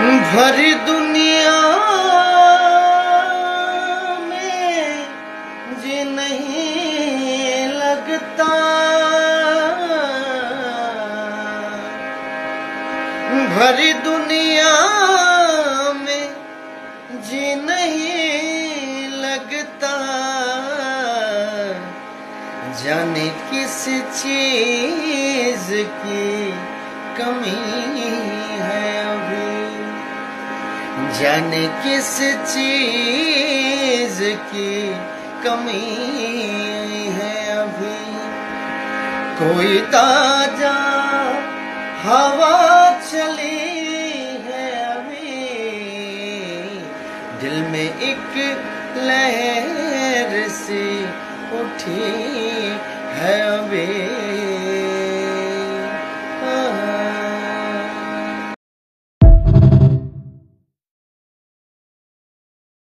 भरी दुनिया में जी नहीं लगता, भरी दुनिया में जी नहीं लगता, जाने किस चीज की कमी है अभी, जाने किस चीज की कमी है अभी। कोई ताजा हवा चली है अभी, दिल में एक लहर सी उठी है अभी।